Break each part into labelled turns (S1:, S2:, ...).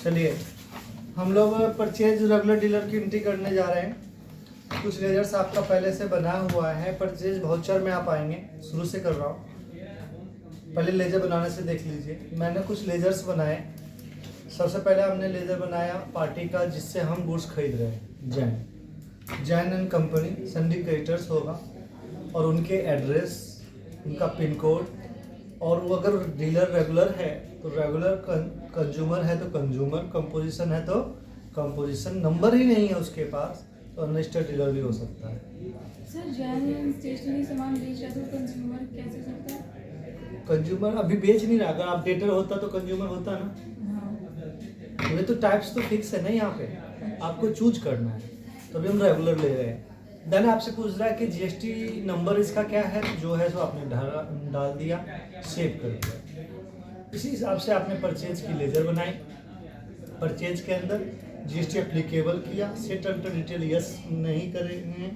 S1: चलिए हम लोग परचेज रेगुलर डीलर की एंट्री करने जा रहे हैं। कुछ लेजर्स आपका पहले से बना हुआ है। परचेज वाउचर में आप आएंगे, शुरू से कर रहा हूँ। पहले लेजर बनाने से देख लीजिए। मैंने कुछ लेजर्स बनाए। सबसे पहले हमने लेजर बनाया पार्टी का, जिससे हम गुड्स खरीद रहे हैं। जैन एंड कंपनी सिंडिकेटर्स होगा, और उनके एड्रेस, उनका पिन कोड, और वो अगर डीलर रेगुलर है तो रेगुलर, कंज्यूमर है तो कंज्यूमर, कंपोजिशन है तो कंपोजिशन। नंबर ही नहीं है उसके पास तो अनरजिस्टर्ड डीलर भी हो सकता है।
S2: सर जैन स्टेशनरी सामान बेच रहा तो कंज्यूमर कैसे सकता है?
S1: कंज्यूमर अभी बेच नहीं रहा। अगर आप डेटर होता तो कंज्यूमर होता ना।
S2: हाँ।
S1: ये तो टाइप्स तो फिक्स है ना, यहाँ पे आपको चूज करना है। तो अभी हम रेगुलर ले रहे हैं। देन आपसे पूछ रहा है कि जीएसटी नंबर इसका क्या है, जो है सो आपने डाल दिया, सेव कर दिया। इसी हिसाब से आपने परचेज की लेजर बनाई। परचेज के अंदर जीएसटी एप्लीकेबल किया। सेट अल्टर डिटेल यस नहीं करेंगे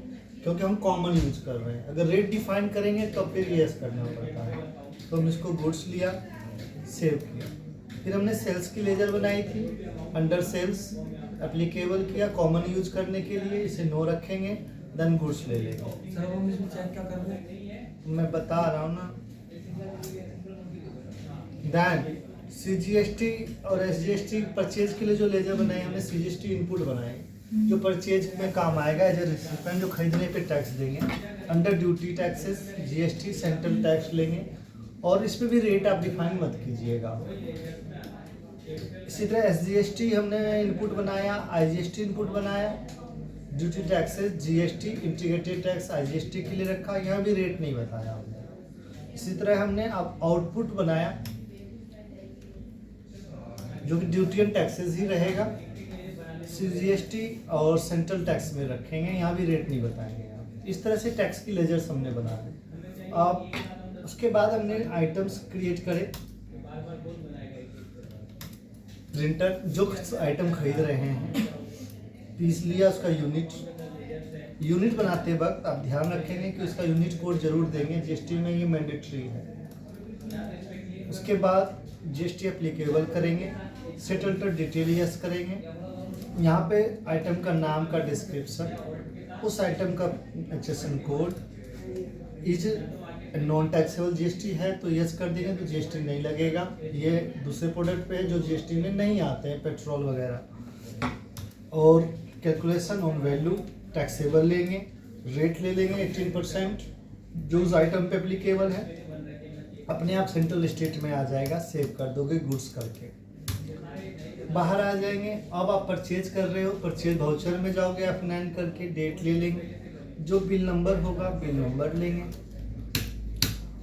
S1: क्योंकि हम कॉमन यूज कर रहे हैं। अगर रेट डिफाइन करेंगे तो फिर यस करना पड़ता है। तो हम इसको गुड्स लिया, सेव किया। फिर हमने सेल्स की लेजर बनाई थी। अंडर सेल्स एप्लीकेबल किया कॉमन यूज करने के लिए, इसे नो रखेंगे। देन गुड्स ले लेंगे।
S3: सर हम इसमें चेक क्या कर रहे हैं?
S1: मैं बता रहा हूँ ना। देन सीजीएसटी और एसजीएसटी परचेज के लिए जो लेजर बनाए हमने, सीजीएसटी इनपुट बनाए जो परचेज में काम आएगा। एज ए रिसिपेंट जो खरीदने पे टैक्स देंगे। Under duty taxes GST central tax लेंगे, और इस पे भी रेट आप डिफाइन मत कीजिएगा। इसी तरह एसजीएसटी हमने इनपुट बनाया, आईजीएसटी इनपुट बनाया। Duty taxes GST, integrated tax IGST के लिए रखा, यहाँ भी रेट नहीं बताया हमने। इसी तरह हमने अब आउटपुट बनाया जो कि ड्यूटी एंड टैक्सेस ही रहेगा। सीजीएसटी और सेंट्रल टैक्स में रखेंगे, यहाँ भी रेट नहीं बताएंगे। इस तरह से टैक्स की लेजर्स हमने बना दी। अब उसके बाद हमने आइटम्स क्रिएट करे। प्रिंटर जो आइटम खरीद रहे हैं, पीस लिया, उसका यूनिट बनाते वक्त आप ध्यान रखेंगे कि उसका यूनिट कोड जरूर देंगे। जीएसटी में ये मैंडेटरी है। उसके बाद जीएसटी एप्लीकेबल करेंगे। सेट अल्टर डिटेल यस करेंगे। यहाँ पे आइटम का नाम का डिस्क्रिप्शन, उस आइटम का accession code, is non taxable GST है तो यस कर देंगे, तो जीएसटी नहीं लगेगा। ये दूसरे प्रोडक्ट पे है जो जीएसटी में नहीं आते हैं, पेट्रोल वगैरह। और कैलकुलेशन ऑन वैल्यू टैक्सेबल लेंगे। रेट ले लेंगे 18% जो उस आइटम पे एप्लीकेबल है। अपने आप सेंट्रल स्टेट में आ जाएगा। सेव कर दोगे गुड्स करके, बाहर आ जाएंगे। अब आप परचेज कर रहे हो, परचेज वाउचर में जाओगे, F9 करके डेट ले लेंगे। जो बिल नंबर होगा बिल नंबर लेंगे,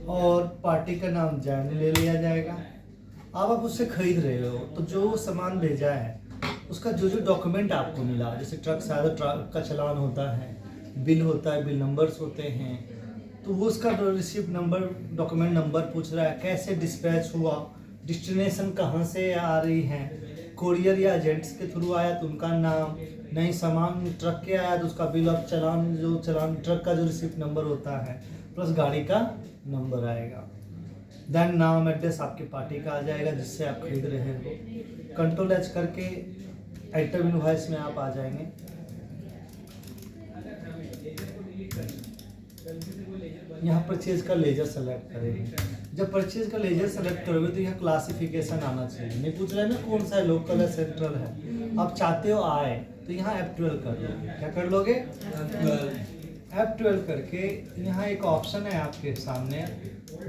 S1: और पार्टी का नाम जैन ले लिया जाएगा। अब आप उससे खरीद रहे हो तो जो सामान भेजा है उसका जो जो डॉक्यूमेंट आपको मिला, जैसे ट्रक से आया ट्रक का चालान होता है, बिल होता है, बिल नंबर्स होते हैं, तो वो उसका रिसिप्ट नंबर, डॉक्यूमेंट नंबर पूछ रहा है। कैसे डिस्पैच हुआ, डेस्टिनेशन कहाँ से आ रही है, कोरियर या एजेंट्स के थ्रू आया तो उनका नाम, नहीं सामान ट्रक के आया तो उसका बिल ऑफ चालान, जो चालान ट्रक का जो रिसिप्ट नंबर होता है, प्लस गाड़ी का नंबर आएगा। देन नाम एड्रेस आपके पार्टी का आ जाएगा जिससे आप खरीद रहे हो। कंट्रोल एच करके आइटम इनवॉइस में आप आ जाएंगे। यहाँ परचेज का लेजर सेलेक्ट करेंगे। जब परचेज का लेजर सेलेक्ट करोगे तो यहाँ क्लासिफिकेशन आना चाहिए। नहीं पूछ रहे हैं ना कौन सा है, लोकल है, सेंट्रल है। आप चाहते हो आए तो यहाँ F12 कर लोगे। क्या कर लोगे? F12 करके यहाँ एक ऑप्शन है आपके सामने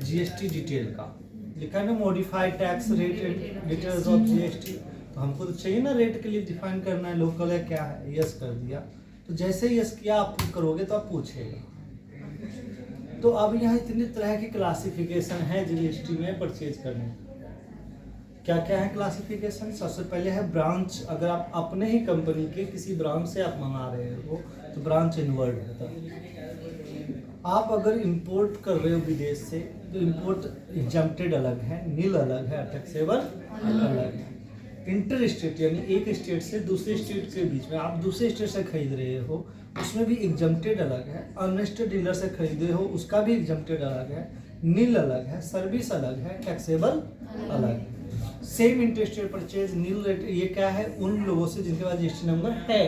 S1: जीएसटी डिटेल का, लिखा है ना modified tax rate and details of GST. तो हमको तो चाहिए ना रेट के लिए डिफाइन करना है, लोकल है क्या है, यस कर दिया। तो जैसे ही यस किया आप करोगे तो आप पूछेगा। तो अब यहाँ इतनी तरह की क्लासिफिकेशन है जीएसटी में परचेज करने। क्या क्या है क्लासिफिकेशन? सबसे पहले है ब्रांच। अगर आप अपने ही कंपनी के किसी ब्रांच से आप मंगा रहे हो तो ब्रांच इनवर्ड होता है। आप अगर इंपोर्ट कर रहे हो विदेश से तो इंपोर्ट एग्जम्प्टेड अलग है, नील अलग है, टैक्सेबल अलग है। इंटर स्टेट यानी एक स्टेट से दूसरे स्टेट के बीच में, आप दूसरे स्टेट से खरीद रहे हो उसमें भी एग्जम्प्टेड अलग है। अनरजिस्टर्ड डीलर से खरीदे हो उसका भी एग्जम्प्टेड अलग है, नील अलग है, सर्विस अलग है, टैक्सेबल अलग है। Same interest rate purchase nil rate, ये क्या है उन लोगों से जिनके पास जीएसटी नंबर है।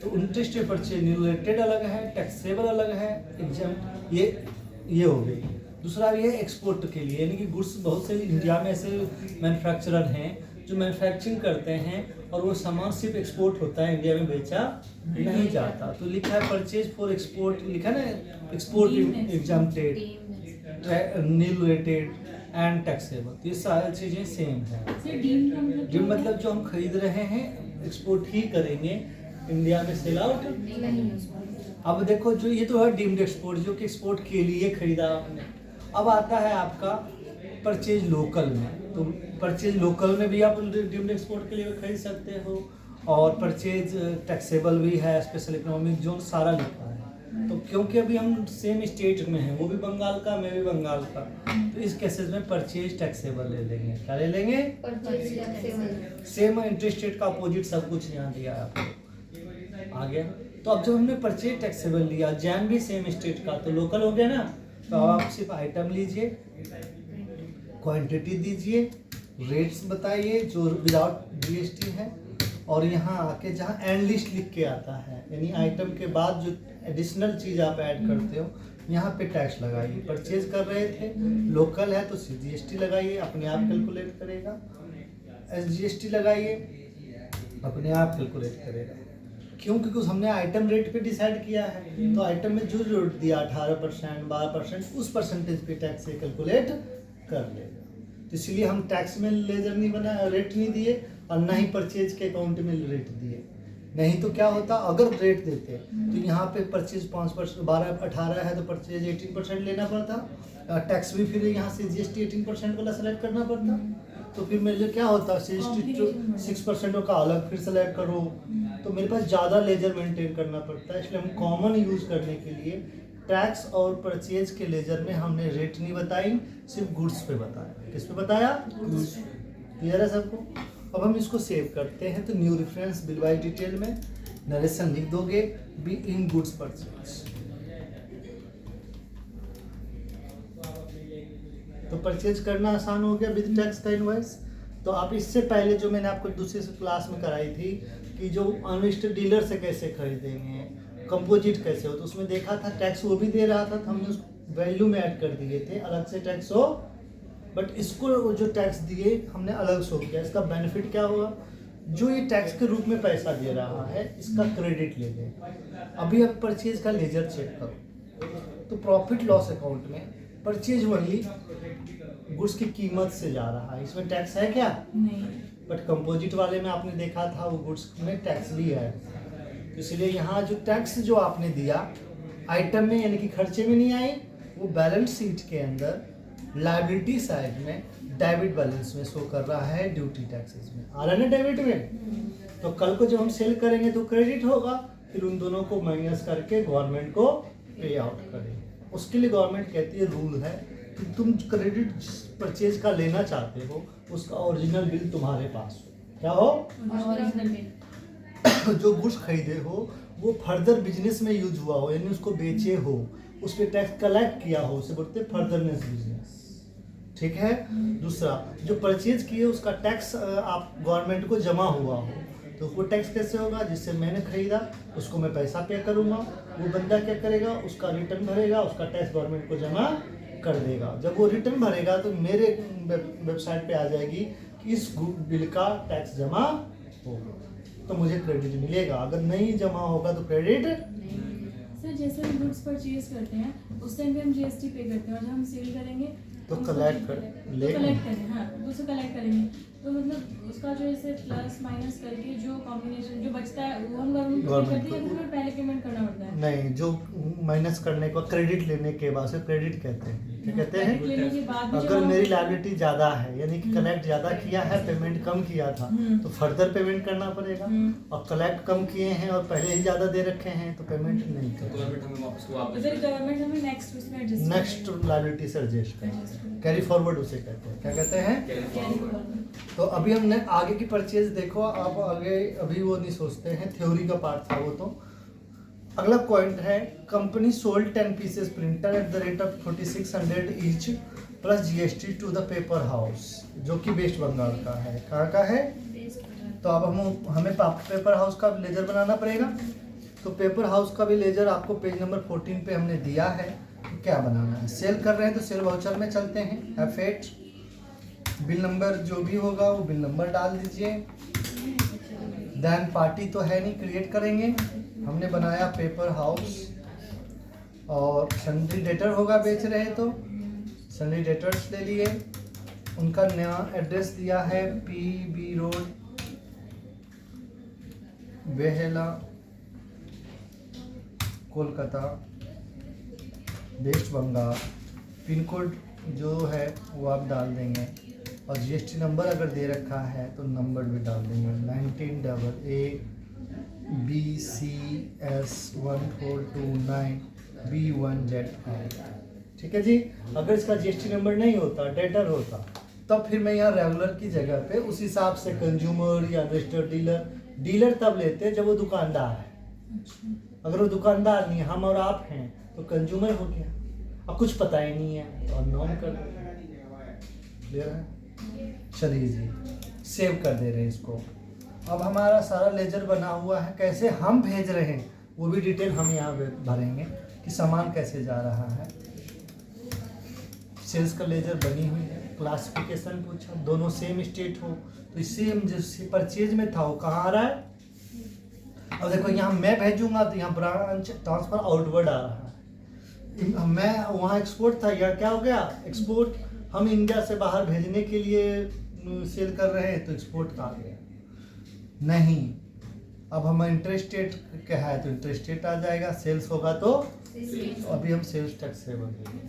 S1: तो interest rate purchase nil rated अलग है, टैक्सेबल अलग है, एग्जाम ये हो गई। दूसरा ये एक्सपोर्ट के लिए, यानी कि गुड्स, बहुत से इंडिया में ऐसे मैन्युफैक्चरर हैं जो मैन्युफैक्चरिंग करते हैं और वो सामान सिर्फ एक्सपोर्ट होता है, इंडिया में बेचा नहीं जाता। तो लिखा है परचेज फॉर एक्सपोर्ट, लिखा ना export exempted, nil rated and taxable. तो ये सारी चीज़ें सेम है।
S2: सर डीम का मतलब
S1: जो मतलब जो हम खरीद रहे हैं एक्सपोर्ट ही करेंगे, इंडिया में सेल आउट
S2: नहीं।
S1: अब देखो जो ये तो है डीम्ड एक्सपोर्ट, जो कि एक्सपोर्ट के लिए खरीदा आपने। अब आता है आपका परचेज लोकल में। तो परचेज लोकल में भी आप डीम्ड एक्सपोर्ट के लिए खरीद सकते हो, और परचेज टैक्सेबल भी है, स्पेशल इकोनॉमिक जोन सारा लिखा है। तो क्योंकि अभी हम सेम स्टेट में हैं, वो भी बंगाल का, मैं भी बंगाल का, तो इस केसेस में परचेज टैक्सेबल ले लेंगे। क्या ले लेंगे? सेम इंटरेस्ट रेट का अपोजिट सब कुछ यहाँ दिया है आपको। आ गया। तो अब जब हमने परचेज टैक्सेबल लिया, जैन भी सेम स्टेट का, तो लोकल हो गया ना। तो अब आप सिर्फ आइटम लीजिए, क्वांटिटी दीजिए, रेट्स बताइए जो विदाउट जीएसटी है, और यहाँ आके जहाँ एंड लिस्ट लिख के आता है, यानी आइटम के बाद जो एडिशनल चीज़ आप ऐड करते हो, यहाँ पे टैक्स लगाइए। परचेज कर रहे थे, लोकल है तो जीएसटी लगाइए, अपने आप कैलकुलेट करेगा। एसजीएसटी लगाइए, अपने आप कैलकुलेट करेगा। क्यों? क्योंकि हमने आइटम रेट पे डिसाइड किया है, तो आइटम में जो रेट दिया 18%, 12%, उस परसेंटेज पे टैक्स से कैलकुलेट कर लेगा। तो इसलिए हम टैक्स में लेजर नहीं बना, रेट नहीं दिए, और ना ही परचेज के अकाउंट में रेट दिए। नहीं तो क्या होता, अगर रेट देते तो यहाँ पे परचेज 5%, 18 है तो परचेज 18% लेना पड़ता, टैक्स भी फिर यहाँ से जीएसटी 18% वाला सेलेक्ट करना पड़ता। तो फिर मेरे लिए क्या होता, 6% का अलग फिर सेलेक्ट करो, तो मेरे पास ज़्यादा लेजर मेंटेन करना पड़ता है। इसलिए हम कॉमन यूज़ करने के लिए टैक्स और परचेज के लेजर में हमने रेट नहीं बताई, सिर्फ गुड्स पे बताया। किस पे बताया? गुड्स। क्लियर है सबको? अब हम इसको सेव करते हैं। तो new reference bill bye detail में नरेशन लिख दोगे, बी इन गुड्स परचेज। तो परचेज करना आसान हो गया विद टैक्स का इनवॉइस। तो आप इससे पहले जो मैंने आपको दूसरे क्लास में कराई थी कि जो अनरजिस्टर्ड डीलर से कैसे खरीदेंगे, कंपोजिट कैसे हो, तो उसमें देखा था टैक्स वो भी दे रहा था, तो हमने उसको वैल्यू में ऐड कर दिए थे, अलग से टैक्स हो। बट इसको जो टैक्स दिए हमने अलग से किया। इसका बेनिफिट क्या हुआ, जो ये टैक्स के रूप में पैसा दे रहा है इसका क्रेडिट ले लें। अभी आप परचेज का लेजर चेक करो, तो प्रॉफिट लॉस अकाउंट में परचेज ओनली गुड्स की कीमत से जा रहा है, इसमें टैक्स है क्या?
S2: नहीं।
S1: बट कंपोजिट वाले में आपने देखा था वो गुड्स में टैक्स भी है। तो इसलिए यहाँ जो टैक्स जो आपने दिया आइटम में यानी कि खर्चे में नहीं आई, वो बैलेंस शीट के अंदर लायबिलिटी साइड में डेबिट बैलेंस में शो कर रहा है, ड्यूटी टैक्सेस में आ रहा है ना डेबिट में। तो कल को जब हम सेल करेंगे तो क्रेडिट होगा, फिर उन दोनों को माइनस करके गवर्नमेंट को पे आउट करेंगे। उसके लिए गवर्नमेंट कहती है, रूल है कि तुम क्रेडिट परचेज का लेना चाहते हो उसका ओरिजिनल बिल तुम्हारे पास हो। क्या हो?
S2: Original bill.
S1: जो गुड्स खरीदे हो वो फर्दर बिजनेस में यूज हुआ हो, यानी उसको बेचे हो, उस पर टैक्स कलेक्ट किया हो, उसे बोलते हैं फर्दरनेस बिजनेस। ठीक है। दूसरा, जो परचेज किए उसका टैक्स आप गवर्नमेंट को जमा हुआ हो, तो वो टैक्स कैसे होगा? जिससे मैंने खरीदा उसको मैं पैसा पे करूँगा, वो बंदा क्या करेगा, उसका रिटर्न भरेगा, उसका टैक्स गवर्नमेंट को जमा कर देगा। जब वो रिटर्न भरेगा तो मेरे वेबसाइट पे आ जाएगी कि इस बिल का टैक्स जमा होगा, तो मुझे क्रेडिट मिलेगा। अगर नहीं जमा होगा तो क्रेडिट।
S2: सर जैसे हम गुड्स परचेज करते हैं उस टाइम पे हम जीएसटी पे करते हैं, और जब हम सेल करेंगे
S1: तो
S2: हम उसको
S1: कलेक्ट कर
S2: तो कलेक्ट करेंगे। हाँ, उसको कलेक्ट करेंगे, तो मतलब उसका जो ऐसे प्लस माइनस करके जो कॉम्बिनेशन जो बचता है वो हम गवर्नमेंट को पे करते हैं, या फिर पहले पेमेंट करना पड़ता है?
S1: नहीं, जो माइनस करने को क्रेडिट लेने के बाद से क्रेडिट कहते हैं। क्या कहते हैं?
S2: लेने के बाद भी
S1: अगर
S2: जब
S1: मेरी
S2: हम-
S1: लायबिलिटी ज़्यादा है, यानी कि कलेक्ट ज़्यादा किया है, पेमेंट कम किया था, तो फर्दर पेमेंट करना पड़ेगा। और कलेक्ट कम किए हैं और पहले ही ज़्यादा दे रखे हैं तो पेमेंट नहीं करेगा।
S3: गवर्नमेंट हमें वापस को
S2: तो
S3: वापस
S2: फिर गवर्नमेंट हमें नेक्स्ट उसमें एडजस्ट
S1: नेक्स्ट लायबिलिटी से एडजस्ट करेगा, कैरी फॉरवर्ड उसे कहते हैं। क्या कहते हैं? तो अभी हमने आगे की परचेज देखो, आप आगे अभी वो नहीं सोचते हैं, थ्योरी का पार्ट था वो। तो अगला पॉइंट है, company sold 10 pieces printer at the rate of 4600 each plus GST to the paper house, जो कि वेस्ट बंगाल का है। कहाँ का है? तो अब हमें पेपर हाउस का लेजर बनाना पड़ेगा। तो पेपर हाउस का भी लेजर आपको पेज नंबर 14 पे हमने दिया है। तो क्या बनाना है? सेल कर रहे हैं तो सेल वाउचर में चलते हैं। F8 बिल नंबर जो भी होगा वो बिल नंबर डाल दीजिए। देन पार्टी तो है नहीं, क्रिएट करेंगे। हमने बनाया पेपर हाउस और सन्ड्री डेटर होगा, बेच रहे हैं तो सन्ड्री डेटर्स ले लिए। उनका नया एड्रेस दिया है PB road, Behala, Kolkata, West Bengal. Pin code जो है वो आप डाल देंगे और जीएसटी नंबर अगर दे रखा है तो नंबर भी डाल देंगे 19AA BCS1429B1ZI। ठीक है जी। अगर इसका जीएसटी नंबर नहीं होता, डेटर होता, तब फिर मैं यहाँ रेगुलर की जगह पे उस हिसाब से कंज्यूमर या रजिस्टर्ड डीलर तब लेते हैं जब वो दुकानदार है। अगर वो दुकानदार नहीं है, हम और आप हैं, तो कंज्यूमर हो गया। अब कुछ पता ही नहीं है तो अननोन कर दे। क्लियर है? चलिए जी, सेव कर दे रहे हैं इसको। अब हमारा सारा लेजर बना हुआ है। कैसे हम भेज रहे हैं वो भी डिटेल हम यहाँ भरेंगे कि सामान कैसे जा रहा है। सेल्स का लेजर बनी हुई है। क्लासिफिकेशन पूछा, दोनों सेम स्टेट हो तो सेम जिस परचेज में था वो कहाँ आ रहा है। अब देखो यहाँ मैं भेजूंगा तो यहाँ ब्रांच ट्रांसफर आउटवर्ड आ रहा है। मैं वहाँ एक्सपोर्ट था, यहाँ क्या हो गया? एक्सपोर्ट। हम इंडिया से बाहर भेजने के लिए सेल कर रहे हैं तो एक्सपोर्ट का आ गया नहीं। अब हम इंटरेस्टेड क्या है तो इंटरेस्टेड आ जाएगा। सेल्स होगा तो अभी हम सेल्स टैक्स से भरेंगे।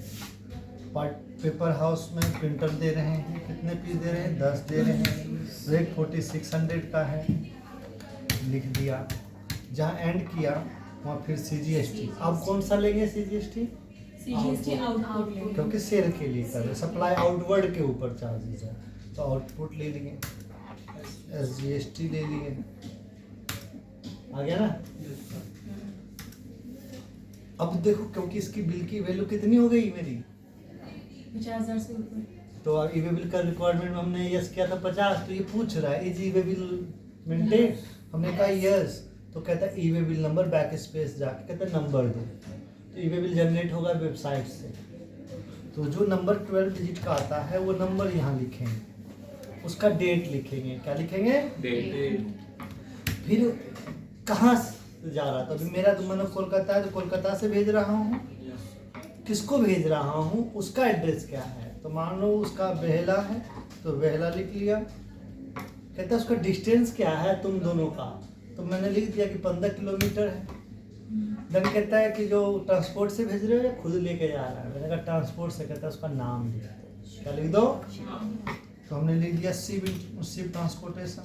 S1: पेपर हाउस में प्रिंटर दे रहे हैं, कितने पीस दे रहे हैं? 10 दे रहे हैं। रेट 4600 का है, लिख दिया। जहाँ एंड किया वहाँ फिर CGST। अब कौन सा लेंगे CGST?
S2: आउटपुट,
S1: क्योंकि सेल के लिए कर रहे, सप्लाई आउटवर्ड के ऊपर चार्जेस है तो आउटपुट ले लिए, SGST ले लिए। आ गया ना? अब देखो क्योंकि इसकी बिल की वैल्यू कितनी हो गई मेरी
S2: 50,000 से ऊपर।
S1: तो अब ई वे बिल का रिक्वायरमेंट में हमने यस किया था 50। तो ये पूछ रहा है is E way bill maintain? हमने कहा यस। तो कहता है E way bill number back space जाके कहता है नंबर दो। तो ई वे बिल जनरेट होगा वेबसाइट से। तो जो नंबर 12 डिजिट का आता है वो नंबर यहाँ लिखेंगे, उसका डेट लिखेंगे। क्या लिखेंगे? डेट। फिर कहाँ से जा रहा था? अभी मेरा तो मैंने कोलकाता है तो कोलकाता से भेज रहा हूँ। किसको भेज रहा हूँ उसका एड्रेस क्या है? तो मान लो उसका बेहला है तो बेहला लिख लिया। कहता है उसका डिस्टेंस क्या है तुम दोनों का? तो मैंने लिख दिया कि 15 किलोमीटर है। देन कहता है कि जो ट्रांसपोर्ट से भेज रहे हो या खुद लेके जा रहा है? मैंने कहा ट्रांसपोर्ट से। कहता है उसका नाम लिख दो। क्या लिख दो? तो हमने लिख दिया शिप ट्रांसपोर्टेशन।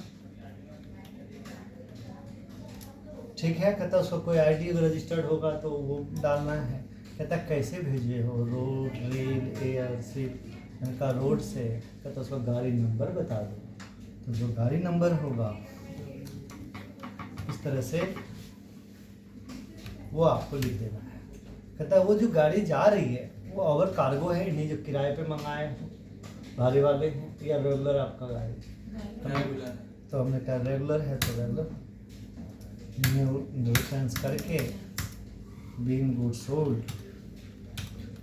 S1: ठीक है। कहता है उसका कोई आईडी अगर रजिस्टर्ड होगा तो वो डालना है। कहता है कैसे भेजे हो? Road, rail, air, ship. मैंने कहा रोड से। कहता उसका गाड़ी नंबर बता दो। तो जो गाड़ी नंबर होगा इस तरह से वो आपको लिख देना है। कहता है वो जो गाड़ी जा रही है वो ओवर कार्गो है, नहीं जो किराए पे मंगाए हो भारी वाले हैं, या रेगुलर आपका गाड़ी? तो हमने कहा रेगुलर है तो रेगुलर न्यू सेंस करके बीइंग गुड सोल्ड।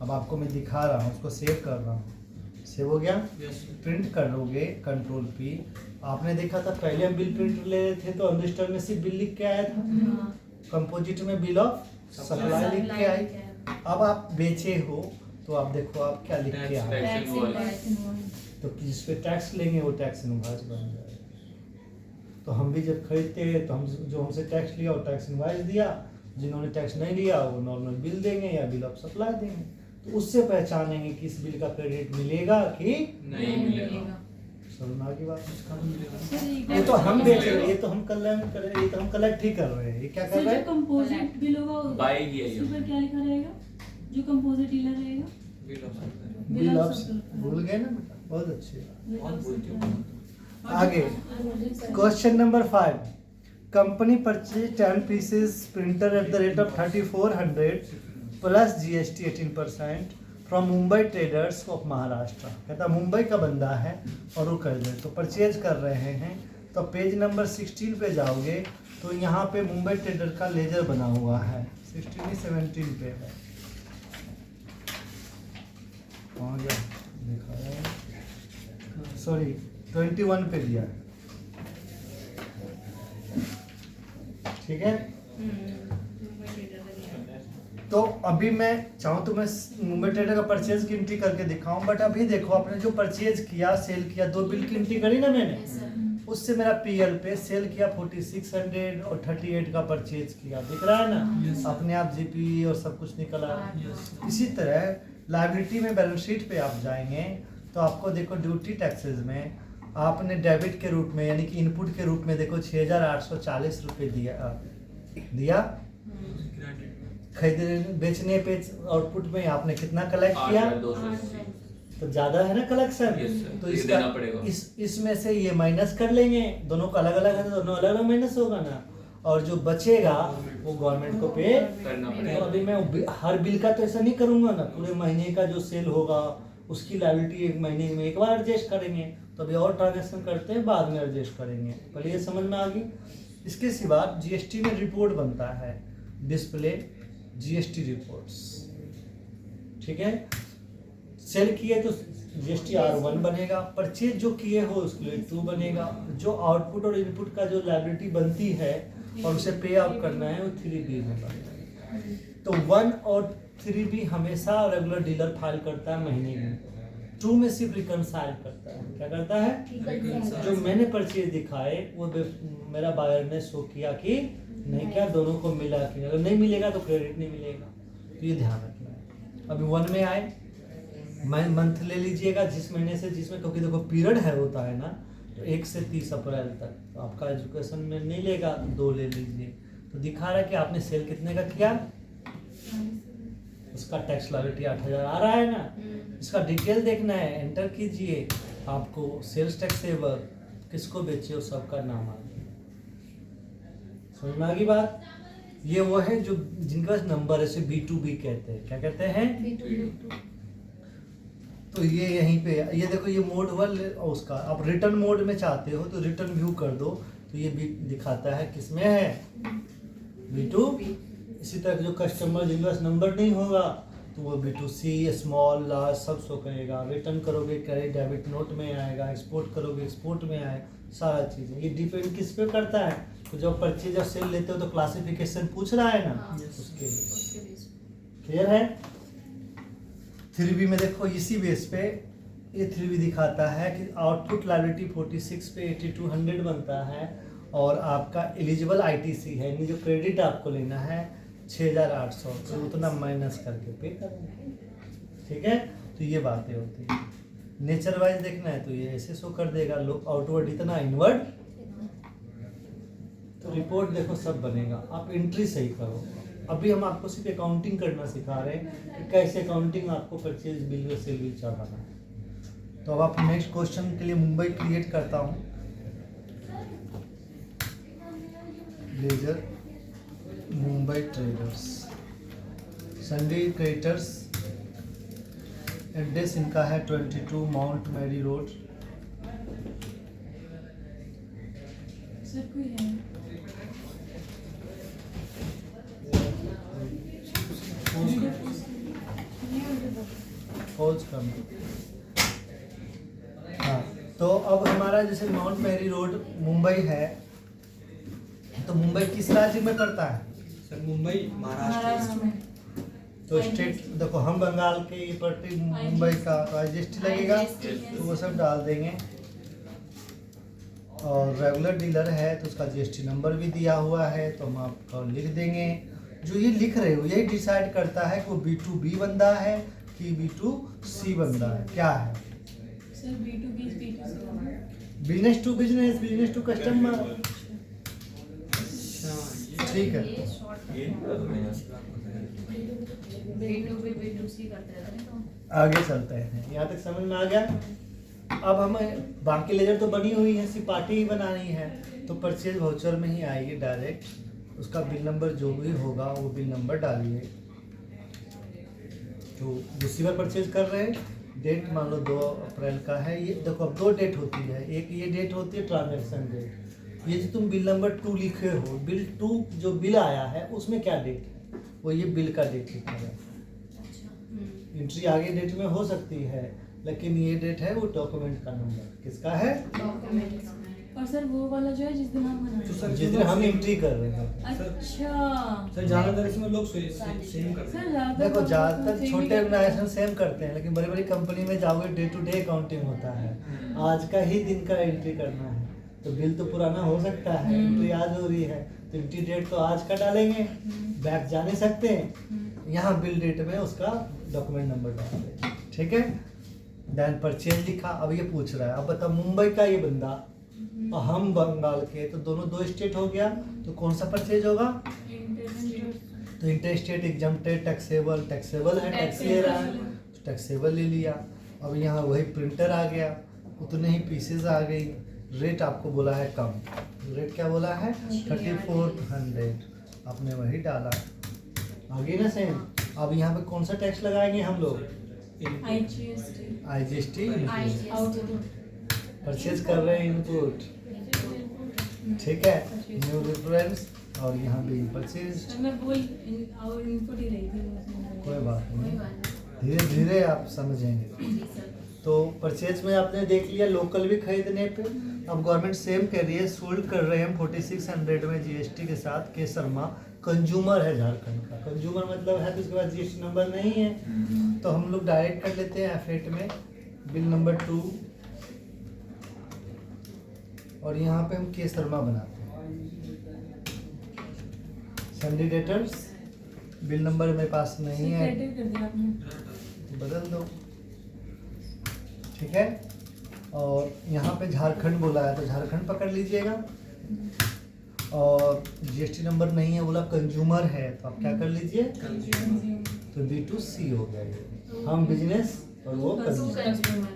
S1: अब आपको मैं दिखा रहा हूँ, उसको सेव कर रहा हूँ। सेव हो गया? प्रिंट करोगे कंट्रोल P। आपने देखा था पहले हम बिल प्रिंट ले रहे थे तो रजिस्टर में सिर्फ बिल लिख के आया था, कंपोजिट में बिल ऑफ सप्लाई लिख के आई। अब आप बेचे हो तो आप देखो आप क्या लिख के आए, तो जिस पे टैक्स लेंगे वो टैक्स इनवॉइस बन जाएगा। तो हम भी जब खरीदते हैं तो हम जो हमसे टैक्स लिया वो टैक्स इनवॉइस दिया, जिन्होंने टैक्स नहीं लिया वो नॉर्मल बिल देंगे या बिल ऑफ सप्लाई देंगे। तो उससे पहचानेंगे कि इस बिल का क्रेडिट मिलेगा कि नहीं मिलेगा। समझ की बात? ये तो हम बेच रहे हैं, ये तो हम कलेक्ट कर रहे हैं, ये तो हम कलेक्ट ही कर रहे हैं। ये क्या कर रहे हैं?
S2: कंपोजिट बिल होगा बाय किया है, ऊपर क्या लिखा रहेगा? जो कंपोजिट डीलर रहेगा
S1: बिल ऑफ भूल गए ना बेटा, बहुत अच्छे। आगे question number 5। Company purchase 10 pieces printer at the rate of 3400 plus GST 18% from Mumbai traders of Maharashtra, कहता मुंबई का बंदा है और वो कर दे तो परचेज कर रहे हैं। तो पेज नंबर 16 पे जाओगे तो यहाँ पे मुंबई ट्रेडर का लेजर बना हुआ है, 16 नहीं 17 पे है, कहाँ गया दिखा रहा है, सॉरी 21 पे दिया है, ठीक है। तो अभी मैं चाहूँ तो मैं मुंबई ट्रेडर का परचेज की एंट्री करके दिखाऊं, बट अभी देखो आपने जो परचेज किया, सेल किया, 2 बिल की एंट्री करी ना मैंने, उससे मेरा पीएल पे सेल किया 4600 और 38 का परचेज किया, दिख रहा है ना, अपने आप जीपी और सब कुछ निकला। इसी तरह लायबिलिटी में बैलेंस शीट पे आप जाएंगे तो आपको देखो ड्यूटी टैक्सेस में आपने डेबिट के रूप में यानी कि इनपुट के रूप में देखो 6840 रुपये दिया खरीदने बेचने पे, आउटपुट में आपने कितना कलेक्ट किया, तो ज्यादा है ना कलेक्शन, तो इसका इसमें से ये माइनस कर लेंगे, दोनों का अलग अलग है तो दोनों अलग अलग माइनस होगा ना, और जो बचेगा वो गवर्नमेंट को पे करना पड़ेगा। तो अभी मैं हर बिल का तो ऐसा नहीं करूंगा ना, पूरे महीने का जो सेल होगा उसकी लायबिलिटी एक महीने में एक बार एडजस्ट करेंगे, तो अभी और ट्रांजेक्शन करते हैं बाद में एडजस्ट करेंगे, पहले ये समझ में आ गई। इसके सिवा जीएसटी में रिपोर्ट बनता है, डिस्प्ले जीएसटी रिपोर्ट्स, ठीक है। सेल किए तो जीएसटी R1 बनेगा, परचेज जो किए हो उसके लिए 2 बनेगा, जो आउटपुट और इनपुट का जो लायबिलिटी बनती है और उसे पे आउट करना है वो 3B होगा। तो 1 और 3B हमेशा रेगुलर डीलर फाइल करता है महीने में, 2 में सिर्फ रिकनसाइल करता है, क्या करता है, जो मैंने परचेज दिखाए वो मेरा बायर ने शो किया कि नहीं क्या, दोनों को मिला कि, अगर नहीं मिलेगा तो क्रेडिट नहीं मिलेगा, तो ये ध्यान रखना है। अभी 1 में आए, मंथ ले लीजिएगा जिस महीने से जिसमें, क्योंकि देखो पीरियड है होता है ना, तो 1 से 30 अप्रैल तक, तो आपका एजुकेशन में नहीं लेगा, 2 ले लीजिए, तो दिखा रहा है कि आपने सेल कितने का किया, उसका टैक्स लायबिलिटी 8000 आ रहा है ना, इसका डिटेल देखना है, एंटर कीजिए, आपको सेल्स टैक्स सेवर किसको बेचे हो सबका नाम आ गया, समझ में आ गई बात। ये वो है जो जिनका नंबर है, इसे B2B कहते हैं, क्या कहते हैं, तो ये यहीं पे ये देखो ये मोड हुआ उसका, आप रिटर्न मोड में चाहते हो तो रिटर्न व्यू कर दो, तो ये भी दिखाता है किसमें है, B2। इसी तरह जो कस्टमर जिनके पास नंबर नहीं होगा तो वो B2C स्मॉल लार्ज सब शो करेगा, रिटर्न करोगे क्रेडिट डेबिट नोट में आएगा, एक्सपोर्ट करोगे एक्सपोर्ट में आएगा, सारा चीज़ें ये डिपेंड किस पे करता है, तो जब परचेज और सेल लेते हो तो क्लासिफिकेशन पूछ रहा है ना, उसके लिए क्लियर है। 3B में देखो इसी बेस पे ये 3B दिखाता है कि आउटपुट लायबिलिटी 46 पे 8200 बनता है, और आपका एलिजिबल ITC है, यानी जो क्रेडिट आपको लेना है 6800, तो उतना माइनस करके पे करना, ठीक है। तो ये बातें होती है, नेचर वाइज देखना है तो ये ऐसे शो कर देगा, आउटवर्ड इतना इनवर्ड, तो रिपोर्ट देखो सब बनेगा, आप एंट्री सही करो। अभी हम आपको सिर्फ अकाउंटिंग करना सिखा रहे हैं कि कैसे अकाउंटिंग आपको परचेज बिल और सेल बिल चढ़ाना है। तो अब आप नेक्स्ट क्वेश्चन के लिए मुंबई क्रिएट करता हूँ, ledger Mumbai traders, sundry creditors, address इनका है 22 माउंट मैरी रोड,
S2: सर कोई है
S1: खोज करना। हाँ, तो अब हमारा जैसे माउंट मैरी रोड मुंबई है, तो मुंबई किस राज्य में पड़ता है,
S3: सर मुंबई महाराष्ट्र
S2: में,
S1: तो स्टेट देखो हम बंगाल के ये पड़ती मुंबई का, तो GST लगेगा, तो वो सब डाल देंगे, और रेगुलर डीलर है तो उसका GST नंबर भी दिया हुआ है, तो हम आपको लिख देंगे। जो ये लिख रहे हो यही डिसाइड करता है कि वो B2B बंदा है कि B2C बंदा है, क्या है
S2: sir B2B
S1: business to business, business to customer, ठीक है। आगे चलते हैं, यहाँ तक समझ में आ गया। अब हमें बाकी लेजर तो बनी हुई है, सिर्फ पार्टी ही बनानी है, तो परचेज वाउचर में ही आएगी डायरेक्ट, उसका बिल नंबर जो भी होगा वो बिल नंबर डालिए तो दूसरी बार परचेज कर रहे हैं, डेट मान लो 2 अप्रैल का है। ये देखो अब 2 डेट होती है, एक ये डेट होती है ट्रांजैक्शन डेट। ये जो तुम बिल नंबर 2 लिखे हो, बिल 2 जो बिल आया है उसमें क्या डेट है, वो ये बिल का डेट लिखा है। एंट्री आगे डेट में हो सकती है, लेकिन ये डेट है वो डॉक्यूमेंट का नंबर किसका है,
S2: और सर वो वाला जो है जिस दिन हम बना
S3: तो सर
S1: जिस दिन हम एंट्री कर रहे हैं।
S2: अच्छा
S3: सर ज्यादातर इसमें लोग सेम करते
S2: सर
S3: हैं।
S2: ज़्यादातर
S1: देखो
S2: तो
S1: ज़्यादातर
S2: same ही
S1: छोटे
S2: करते हैं।
S1: ऑर्गेनाइजेशन सेम करते हैं, लेकिन बड़ी बड़ी कंपनी में जाओगे डे टू डे अकाउंटिंग होता है, आज का ही दिन का एंट्री करना है। तो बिल तो पुराना हो सकता है, एंट्री आज हो रही है तो एंट्री डेट तो आज का डालेंगे, बैक जा नहीं सकते हैं, यहाँ बिल डेट में उसका डॉक्यूमेंट नंबर डाल दें, ठीक है। देन परचेज लिखा। अब ये पूछ रहा है, अब बताओ मुंबई का ये बंदा और हम बंगाल के, तो दोनों 2 स्टेट हो गया, तो कौन सा परचेज होगा, तो inter state exempted taxable, taxable है, टैक्स ले रहा है, टैक्सेबल ले लिया। अब यहाँ वही प्रिंटर आ गया, उतने ही पीसेस आ गई, रेट आपको बोला है कम, रेट क्या बोला है 3400, आपने वही डाला, आगे ना सेम। अब यहाँ पे कौन सा टैक्स लगाएंगे हम लोग, IGST परचेज कर रहे हैं इनपुट, ठीक है, न्यू रेफरेंस, और यहाँ भी परचेज।
S2: सर मैं बोल इनपुट ही रही थी।
S1: कोई बात नहीं, धीरे धीरे आप समझेंगे। तो परचेज में आपने देख लिया लोकल भी खरीदने पे। अब गवर्नमेंट सेम कह रही है, सोल्ड कर रहे हैं हम 4600 में GST के साथ। के शर्मा कंज्यूमर है झारखंड का, कंज्यूमर मतलब है तो उसके बाद GST नंबर नहीं है, तो हम लोग डायरेक्ट कर लेते हैं F8 में बिल नंबर 2, और यहाँ पे हम के शर्मा बनाते हैं। संडे डेटर्स बिल नंबर मेरे पास नहीं है,
S2: क्रिएटिव कर दिया आपने।
S1: बदल दो, ठीक है। और यहाँ पे झारखंड बोला है तो झारखंड पकड़ लीजिएगा, और GST नंबर नहीं है बोला कंज्यूमर है, तो आप क्या कर लीजिए, तो B2C हो गया ये। हम बिजनेस और वो कंज्यूमर,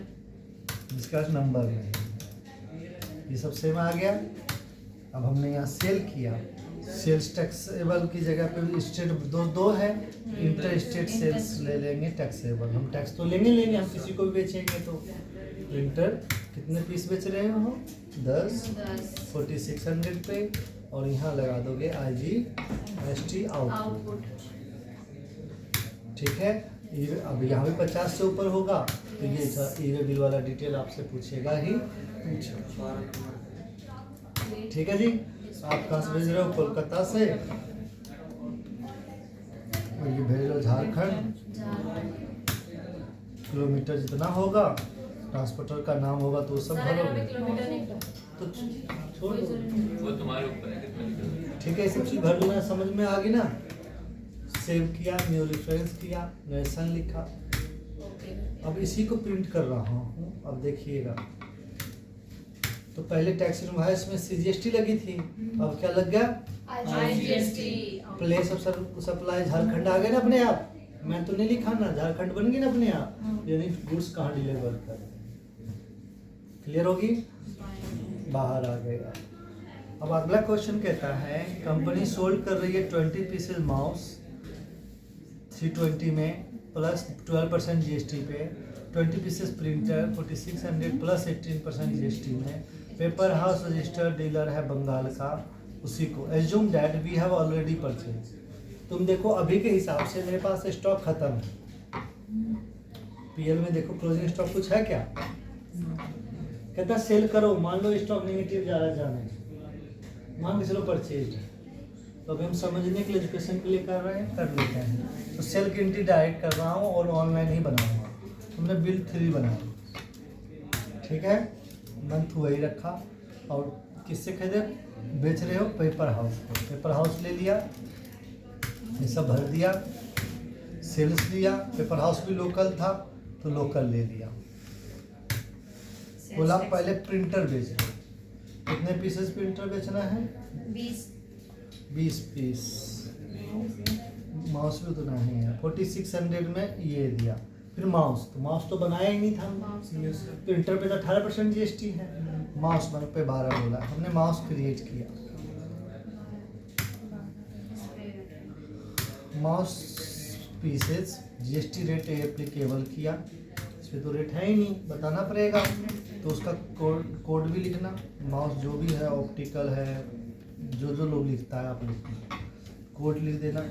S1: जिसका नंबर नहीं है, ये सब सेम आ गया। अब हमने यहाँ सेल किया, सेल्स टैक्सेबल की जगह पे स्टेट दो है, इंटर स्टेट सेल्स ले लेंगे टैक्सेबल। हम टैक्स तो लेंगे, हम किसी को भी बेचेंगे तो। प्रिंटर कितने पीस बेच रहे हो, 10 4600 पे, और यहाँ लगा दोगे IGST आउटपुट, ठीक है। अब यहाँ भी 50 से ऊपर होगा तो ये बिल वाला डिटेल आपसे पूछेगा ही, ठीक है जी। आप कहाँ से भेज रहे हो, कोलकाता से, और ये भेज रहे हो झारखंड। किलोमीटर जितना होगा, ट्रांसपोर्टर का नाम होगा तो सब भरोगे, तो छोड़ दो,
S4: वो तुम्हारे ऊपर है कितना लिखोगे।
S1: ठीक है। ये सब चीज भर लेना, समझ में आ गई ना। सेव किया, न्यू रेफरेंस किया, नेशन लिखा। अब इसी को प्रिंट कर रहा हूँ, अब देखिएगा। तो पहले टैक्स इनवॉइस में CGST लगी थी, अब क्या लग गया, प्लेस ऑफ सप्लाई झारखंड आ गया ना अपने आप। मैं तो नहीं लिखा ना, झारखंड बन गई ना अपने आप, यानी गुड्स कहाँ डिलीवर कर, क्लियर होगी, बाहर आ गएगा। अब अगला क्वेश्चन कहता है, कंपनी सोल्ड कर रही है 20 पीसेज माउस 320 में प्लस 12% GST पे, 20 पीसेस प्रिंटर 4600 प्लस 18% GST में, पेपर हाउस रजिस्टर्ड डीलर है बंगाल का, उसी को assume that we have already purchase. तुम देखो अभी के हिसाब से मेरे पास स्टॉक खत्म है, PL में देखो क्लोजिंग स्टॉक कुछ है क्या, कहता सेल करो, मान लो स्टॉक नेगेटिव जा रहा है, जाने मान के चलो परचेज है, तो अभी हम समझने के लिए एजुकेशन के लिए कर रहे हैं, कर लेते हैं। तो सेल की एंट्री डायरेक्ट कर रहा हूँ और ऑनलाइन ही बनाऊंगा। हमने बिल 3 बनाया, ठीक है, मंथ वही रखा, और किससे खरीदे, बेच रहे हो पेपर हाउस को, पेपर हाउस ले लिया, ये सब भर दिया, सेल्स लिया, पेपर हाउस भी लोकल था तो लोकल ले लिया। बोला पहले प्रिंटर बेच रहे, कितने पीसेस प्रिंटर बेचना है, 20 पीस, माउस भी उतना ही है, 4600 में ये दिया। फिर माउस, तो माउस तो बनाया ही नहीं था, प्रिंटर पे तो 18% GST है, माउस पे 12 बोला, हमने माउस क्रिएट किया। Mouse pieces GST rate applicable किया, इस पर तो रेट है ही नहीं, बताना पड़ेगा। तो उसका कोड भी लिखना, माउस जो भी है, ऑप्टिकल है, जो लोग लिखता है आप लिखना, कोड लिख देना,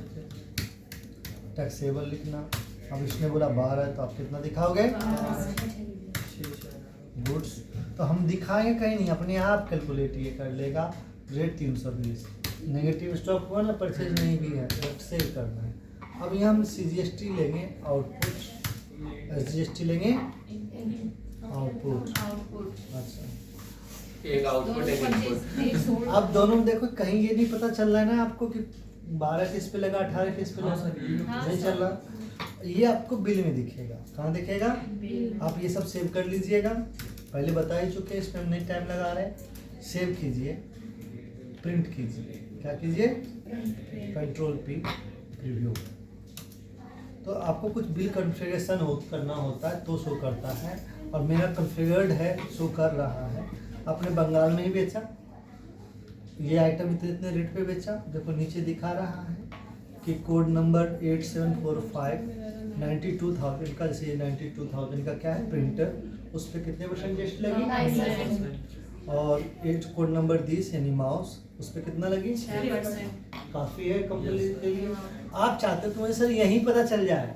S1: टैक्सेबल लिखना। अब इसने बोला 12 है तो आप कितना दिखाओगे? गुड्स तो हम दिखाएंगे कहीं नहीं, अपने आप कैलकुलेट ये कर लेगा। रेट 320, नेगेटिव स्टॉक हुआ ना, परचेज नहीं भी है, बट सेव करना है। अब यहाँ हम CGST लेंगे आउटपुट, SGST लेंगे आउटपुट। अच्छा,
S4: एक आउटपुट एक इनपुट।
S1: अब दोनों में देखो कहीं ये नहीं पता चल रहा है ना आपको कि 12 किस पे लगा, 18 किस पे लगा, नहीं चल रहा। ये आपको बिल में दिखेगा, कहाँ दिखेगा? आप ये सब सेव कर लीजिएगा, पहले बता ही चुके हैं, इसमें नहीं टाइम लगा रहे हैं। सेव कीजिए, प्रिंट कीजिए, क्या कीजिए? Ctrl+P preview. तो आपको कुछ बिल कॉन्फ़िगरेशन करना होता है तो शो करता है, और मेरा कॉन्फ़िगर्ड है, शो कर रहा है। आपने बंगाल में ही बेचा, ये आइटम इतने रेट पे बेचा, देखो नीचे दिखा रहा है कि कोड नंबर 8745 92,000 का, जैसे 92,000 का क्या है प्रिंटर, उस पर कितने % जीएसटी लगी? और 8 कोड नंबर 10 यानी माउस, उस पर कितना लगी?
S2: 6%।
S1: काफ़ी है कंपनी के लिए। आप चाहते हो कि मुझे सर यहीं पता चल जाए,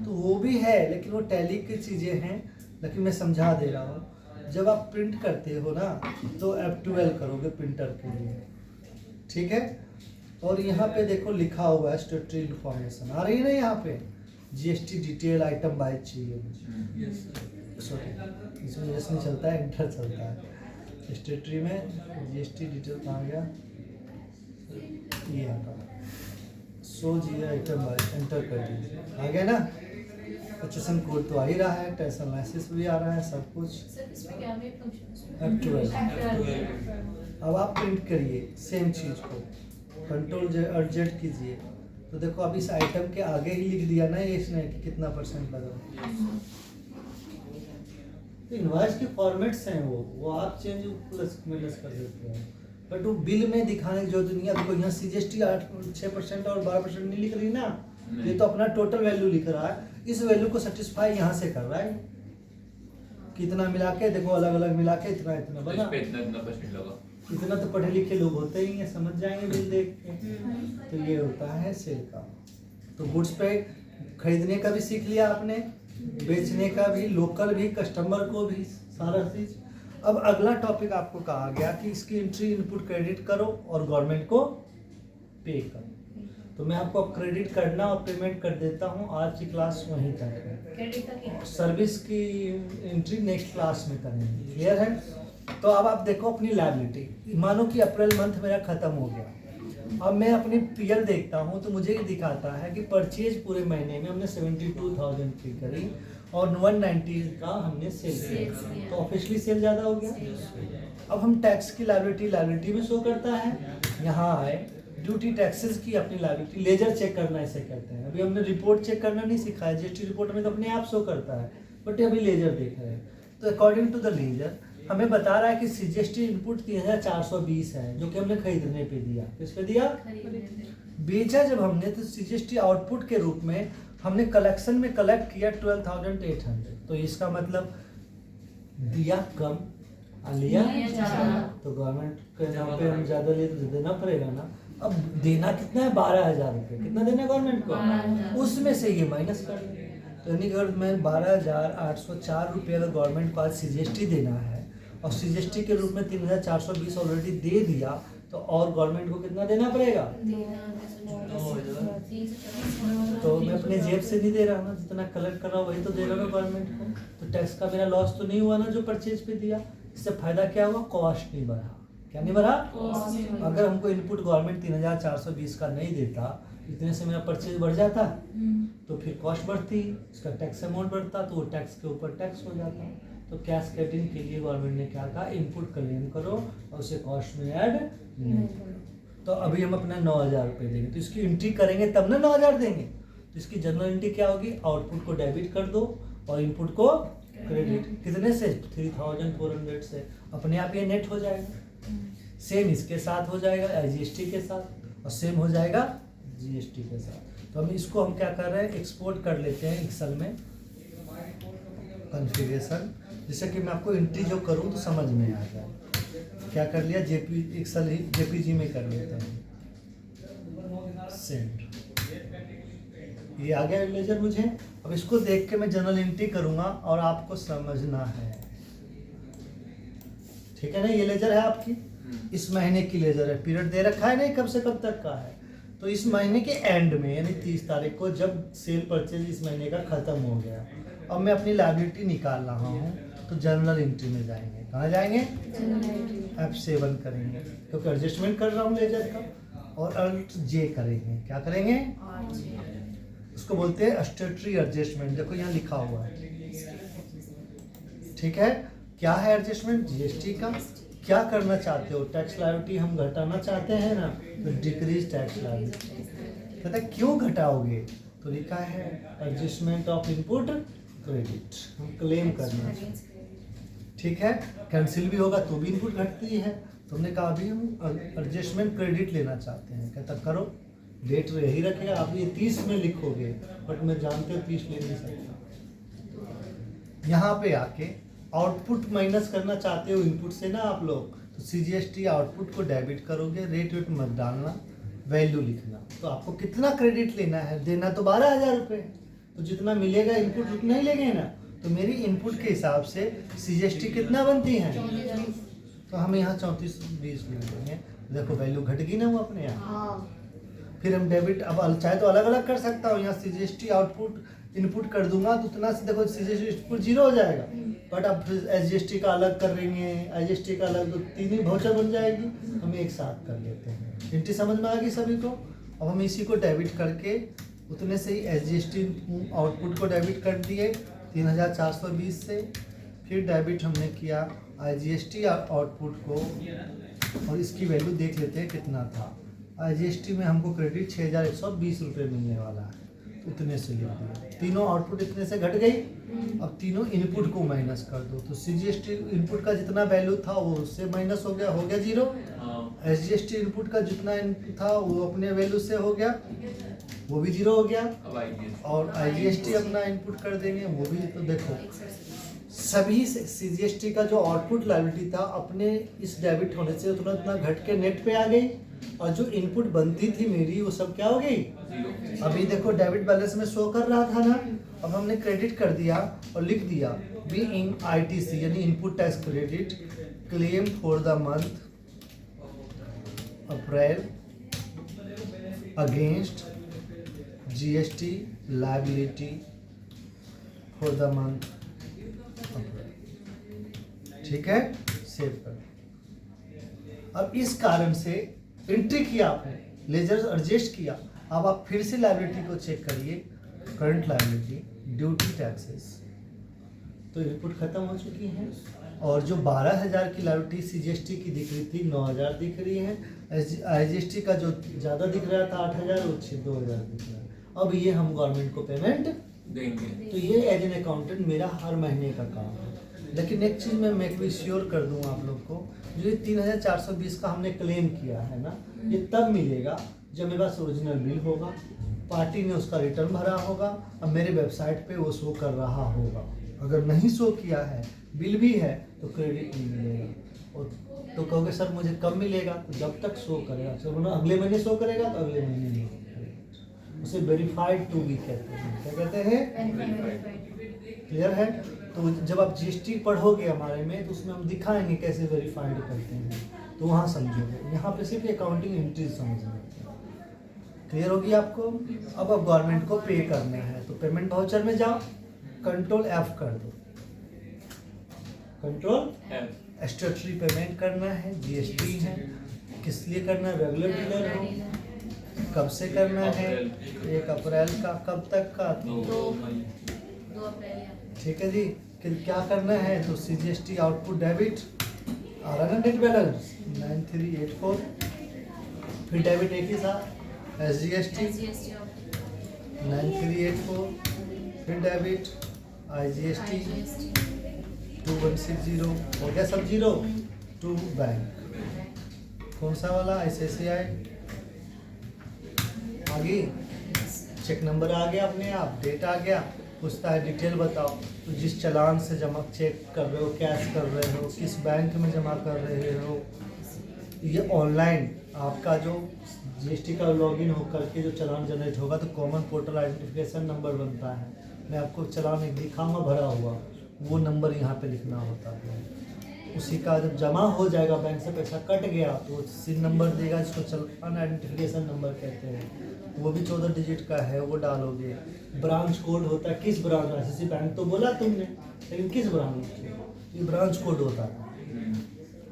S1: तो वो भी है, लेकिन वो टैली की चीज़ें हैं, लेकिन मैं समझा दे रहा हूँ। जब आप प्रिंट करते हो ना तो F12 करोगे प्रिंटर के लिए, ठीक है। और यहाँ पे देखो लिखा हुआ है स्टेटरी इन्फॉर्मेशन, आ रही है ना यहाँ पे, जीएसटी डिटेल आइटम बाय चाहिए मुझे, सॉरी इसमें यस नहीं चलता है, इंटर चलता है। स्टेटरी में जीएसटी डिटेल कहाँ गया, ये आता सो जी आइटम बाय, एंटर कर दीजिए, आ गया ना। परचेसिंग कोड तो आ ही रहा है, टैक्स एनालिसिस भी आ रहा है, सब कुछ।
S2: सर इसमें क्या है फंक्शन?
S1: F12। अब आप प्रिंट करिए सेम चीज़ को, Ctrl+Z कीजिए, तो देखो अब इस आइटम के आगे ही लिख दिया ना ये इसने कि कितना % लगा। तो इनवॉइस के फॉर्मेट्स हैं वो आप चेंज प्लस माइनस कर देते हो, बट वो बिल में दिखाने की जरूरत नहीं है। देखो यहाँ CGST 6% और 12% नहीं लिख रही ना, ये तो अपना टोटल वैल्यू लिख रहा है, इस वैल्यू को सेटिस्फाई यहाँ से कर रहा है, कितना मिला के देखो, अलग अलग मिला के इतना इतना
S4: तो इस
S1: बना।
S4: पे इतना % लगा।
S1: इतना तो पढ़े लिखे लोग होते ही हैं, समझ जाएंगे बिल देख के। तो ये होता है सेल का। तो गुड्स पे खरीदने का भी सीख लिया आपने, बेचने का भी, लोकल भी, कस्टमर को भी, सारा चीज। अब अगला टॉपिक आपको कहा गया कि इसकी एंट्री इनपुट क्रेडिट करो और गवर्नमेंट को पे करो। तो मैं आपको अब क्रेडिट करना और पेमेंट कर देता हूँ, आज की क्लास वहीं तक है। सर्विस की एंट्री नेक्स्ट क्लास में करेंगे, क्लियर है। तो अब आप देखो अपनी लायबिलिटी, मानो कि अप्रैल मंथ मेरा खत्म हो गया, अब मैं अपनी पीएल देखता हूँ तो मुझे ये दिखाता है कि परचेज पूरे महीने में हमने 72,000 की करी और 190 का हमने सेल किया, तो ऑफिशियली सेल ज़्यादा हो गया। अब हम टैक्स की लायबिलिटी में शो करता है, यहाँ आए ड्यूटी टैक्सेस की अपनी लायबिलिटी, लेजर चेक करना इसे कहते हैं। अभी हमने रिपोर्ट चेक करना नहीं सीखा है, जीएसटी रिपोर्ट में तो अपने आप शो करता है, बट अभी लेजर देख रहे हैं। तो अकॉर्डिंग टू द लेजर हमें बता रहा है कि सीजीएसटी इनपुट 3420 है, जो कि हमने खरीदने पे दिया। किस पे दिया? बेचा जब हमने, तो सीजीएसटी आउटपुट के रूप में हमने कलेक्शन में कलेक्ट किया 12,800। तो इसका मतलब दिया कम, लिया ज़्यादा। तो गवर्नमेंट के नाम पे हम ज़्यादा लिए तो देना पड़ेगा ना। अब देना कितना है? 12,000 रुपये। कितना देना है गवर्नमेंट को? उसमें से ये माइनस कर दें। तो यानी कि अगर मैं 12,804 रुपये अगर गवर्नमेंट को आज सीजीएसटी देना है और सीजीएसटी के रूप में 3,420 ऑलरेडी दे दिया, तो और गवर्नमेंट को कितना देना पड़ेगा? तो मैं अपने जेब से नहीं दे रहा ना, जितना कलेक्ट कर रहा हूँ वही तो दे रहा हूँ गवर्नमेंट को। तो टैक्स का मेरा लॉस तो नहीं हुआ ना जो परचेज पे दिया। इससे फायदा क्या हुआ? कॉस्ट नहीं बढ़ा। क्या नहीं बढ़ा? अगर हमको इनपुट गवर्नमेंट 3,420 का नहीं देता, इतने से मेरा परचेज बढ़ जाता, तो फिर कॉस्ट बढ़ती, इसका टैक्स अमाउंट बढ़ता, तो वो टैक्स के ऊपर टैक्स हो जाता। तो कैस्केडिंग के लिए गवर्नमेंट ने क्या कहा? इनपुट क्लेम करो और उसे कॉस्ट में ऐड नहीं करो। तो अभी हम अपना 9,000 रुपये देंगे, तो इसकी एंट्री करेंगे तब ना 9,000 देंगे। तो इसकी जनरल एंट्री क्या होगी? आउटपुट को डेबिट कर दो और इनपुट को क्रेडिट। कितने से? 3,400 से। अपने आप ये नेट हो जाएगा। सेम इसके साथ हो जाएगा, जीएसटी के साथ, और सेम हो जाएगा जीएसटी के साथ। तो हम इसको हम क्या कर रहे हैं, एक्सपोर्ट कर लेते हैं एक्सेल में कॉन्फ़िगरेशन, जिससे कि मैं आपको एंट्री जो करूँ तो समझ में आ जाए। क्या कर लिया, एक्सेल ही जेपीजी में कर लेते हैं, सेंड। ये आ गया लेजर मुझे। अब इसको देख के मैं जनरल एंट्री करूंगा और आपको समझना है, ठीक है ना। ये लेजर है आपकी, इस महीने की लेजर है, पीरियड दे रखा है नहीं कब से कब तक का है। तो इस महीने के एंड में यानी 30 तारीख को जब सेल परचेज इस महीने का खत्म हो गया, अब मैं अपनी लायबिलिटी निकाल रहा हूँ, तो जनरल एंट्री में जाएंगे। कहाँ जाएंगे, F7 करेंगे क्योंकि एडजस्टमेंट कर रहा हूँ लेजर का, और Alt J करेंगे। क्या करेंगे, उसको बोलते हैं स्टेटरी एडजस्टमेंट। देखो यहाँ लिखा हुआ है, ठीक है। क्या है एडजस्टमेंट, जीएसटी का। क्या करना चाहते हो, टैक्स लायबिलिटी हम घटाना चाहते हैं ना, तो डिक्रीज टैक्स लायबिलिटी। कहता है क्यों घटाओगे, तो लिखा है एडजस्टमेंट ऑफ इनपुट क्रेडिट, हम क्लेम करना चाहते हैं, ठीक है। कैंसिल भी होगा तो भी इनपुट घटती है। तुमने कहा अभी हम एडजस्टमेंट क्रेडिट लेना चाहते हैं, कहता करो, डेट यही रखेगा, आप ये 30 में लिखोगे, बट मैं जानते हो 30 ले नहीं सकता। यहाँ पे आके आउटपुट माइनस करना चाहते हो इनपुट से ना आप लोग, तो सीजीएसटी आउटपुट को डेबिट करोगे, रेट वेट मत डालना, वैल्यू लिखना। तो आपको कितना क्रेडिट लेना है, देना तो 12,000 रुपये, तो जितना मिलेगा इनपुट उतना ही लेंगे ना। तो मेरी इनपुट के हिसाब से सीजीएसटी कितना बनती है, तो हम यहाँ 3420 लिख देंगे। देखो वैल्यू घट गई ना वो अपने यहाँ। फिर हम डेबिट, अब चाहे तो अलग अलग कर सकता हूँ, यहाँ सीजीएसटी आउटपुट इनपुट कर दूंगा तो उतना से देखो सीजीएसटी इनपुट 0 हो जाएगा। बट अब फिर एसजीएसटी का अलग कर देंगे, आईजीएसटी का अलग, तो 3 ही वाउचर बन जाएगी। हम एक साथ कर लेते हैं। एंट्री समझ में आ गई सभी को। अब हम इसी को डेबिट करके उतने से ही एसजीएसटी आउटपुट को डेबिट कर दिए 3420 से। फिर डेबिट हमने किया आईजीएसटी आउटपुट को, और इसकी वैल्यू देख लेते हैं कितना था। आईजीएसटी में हमको क्रेडिट 6120 रुपये मिलने वाला है, उतने से लिख दिया। तीनों आउटपुट इतने से घट गई। अब तीनों इनपुट को माइनस कर दो, तो सीजीएसटी इनपुट का जितना वैल्यू था वो उससे माइनस हो गया 0। एसजीएसटी इनपुट का जितना था वो अपने वैल्यू से हो गया, वो भी 0 हो गया। और आईजीएसटी अपना इनपुट कर देंगे, वो भी। तो देखो सभी सीजीएसटी का जो आउटपुट लायबिलिटी था अपने इस डेबिट होने से उतना उतना घट के नेट पे आ गई, और जो इनपुट बनती थी मेरी वो सब क्या हो गई। अभी देखो डेबिट बैलेंस में शो कर रहा था ना, अब हमने क्रेडिट कर दिया और लिख दिया बी इन आईटीसी यानी input tax credit claim for the month April against GST liability for the month अप्रैल, ठीक है। सेव कर। अब इस कारण से एंट्री किया आपने, लेजर एडजस्ट किया। अब आप फिर से लायबिलिटी को चेक करिए, करंट लायबिलिटी ड्यूटी टैक्सेस, तो इनपुट खत्म हो चुकी है। और जो 12,000 की लायबिलिटी सीजीएसटी की दिख रही थी 9,000 दिख रही है। आईजीएसटी का जो ज़्यादा दिख रहा था 8,000 वो 2,000 दिख रहा है। अब ये हम गवर्नमेंट को पेमेंट
S4: देंगे।
S1: तो ये एज एन अकाउंटेंट मेरा हर महीने का काम है। लेकिन एक चीज़ मैं भी श्योर कर दूँ आप लोग को, जो ये 3,420 का हमने क्लेम किया है ना, ये तब मिलेगा जब मेरे पास ओरिजिनल बिल होगा, पार्टी ने उसका रिटर्न भरा होगा और मेरे वेबसाइट पे वो शो कर रहा होगा। अगर नहीं शो किया है, बिल भी है, तो क्रेडिट नहीं मिलेगा। और तो कहोगे सर मुझे कब मिलेगा, तो जब तक शो करेगा। सर बोला अगले महीने शो करेगा तो अगले महीने नहीं करेगा। उसे वेरीफाइड टू बी कहते हैं। क्या कहते हैं, क्लियर है। तो जब आप जीएसटी पढ़ोगे हमारे में, तो उसमें हम दिखाएंगे कैसे वेरीफाइड करते हैं, तो वहाँ समझोगे। यहाँ पे सिर्फ अकाउंटिंग एंट्री समझना। क्लियर होगी आपको। अब गवर्नमेंट को पे करना है, तो पेमेंट वाउचर में जाओ, कंट्रोल F कर दो, कंट्रोल स्टेटरी पेमेंट करना है, जीएसटी है। किस लिए करना है, रेगुलर बिलर हो। कब से करना है, 1 अप्रैल का। कब तक का,
S5: 2 अप्रैल।
S1: ठीक है जी। क्या करना है, तो सीजीएसटी आउटपुट डेबिट आ रहा है ना, डेट बैलेंस 9384, फिर डेबिट एक ही साथ एसजीएसटी 9384, फिर डेबिट आईजीएसटी 2160, हो गया सब 0। टू बैंक कौन सा वाला, आईसीआईसीआई आगे चेक नंबर आ गया अपने आप, डेट आ गया, पूछता है डिटेल बताओ, तो जिस चालान से जमा चेक कर रहे हो, कैश कर रहे हो, किस बैंक में जमा कर रहे हो, ये ऑनलाइन आपका जो जीएसटी का लॉगिन होकर के जो चालान जनरेट होगा तो कॉमन पोर्टल आइडेंटिफिकेशन नंबर बनता है। मैं आपको चालान एक दिखाऊंगा भरा हुआ, वो नंबर यहाँ पे लिखना होता है। उसी का जब जमा हो जाएगा, बैंक से पैसा कट गया तो सिन नंबर देगा, जिसको चालान आइडेंटिफिकेशन नंबर कहते हैं, वो भी 14 डिजिट का है, वो डालोगे। ब्रांच कोड होता है, किस ब्रांच, आईसीआईसी बैंक तो बोला तुमने, लेकिन किस ब्रांच, ये ब्रांच कोड होता है,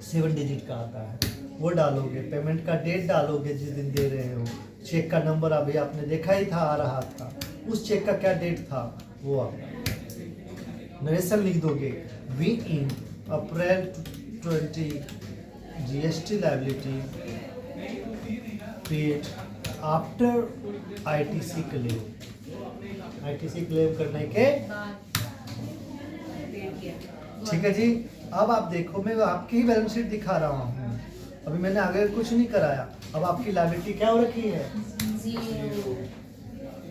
S1: 7 डिजिट का आता है, वो डालोगे। पेमेंट का डेट डालोगे जिस दिन दे रहे हो। चेक का नंबर अभी आपने देखा ही था, आ रहा था, उस चेक का क्या डेट था वो आप नरेशन लिख दोगे। We in April 20 GST liability paid after ITC claim, ITC claim करने के ठीक है जी। अब आप देखो, मैं आपकी ही बैलेंस शीट दिखा रहा हूँ, अभी मैंने आगे कुछ नहीं कराया। अब आपकी लायबिलिटी क्या हो रखी है,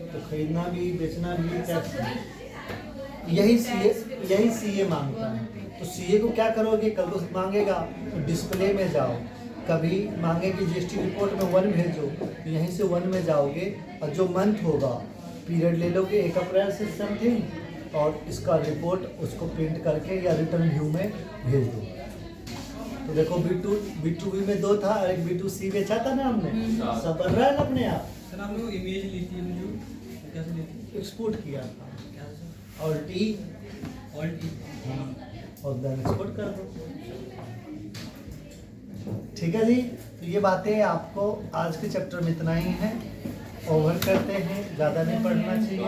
S1: तो खरीदना भी बेचना भी टैक्स, यही सीए मांगता है। तो सीए को क्या करोगे, कल को मांगेगा तो डिस्प्ले में जाओ, कभी मांगेगी जीएसटी रिपोर्ट में 1 भेजो, तो यहीं से 1 में जाओगे और जो मंथ होगा पीरियड ले लोगे 1 अप्रैल से समथिंग, और इसका रिपोर्ट उसको प्रिंट करके या रिटर्न व्यू में भेज दो। तो देखो B2B में 2 था और एक B2C बेचा था ना हमने, सब बन रहा है ना अपने आप।
S3: सर आपने वो इमेज ली थी जो कैसे ली थी?
S1: एक्सपोर्ट किया था
S3: क्या सर?
S1: और टी
S3: ऑल्ट
S1: और देन एक्सपोर्ट कर दो। ठीक है जी, तो ये बातें आपको आज के चैप्टर में इतना ही है, ओवर करते हैं, ज़्यादा नहीं पढ़ना चाहिए।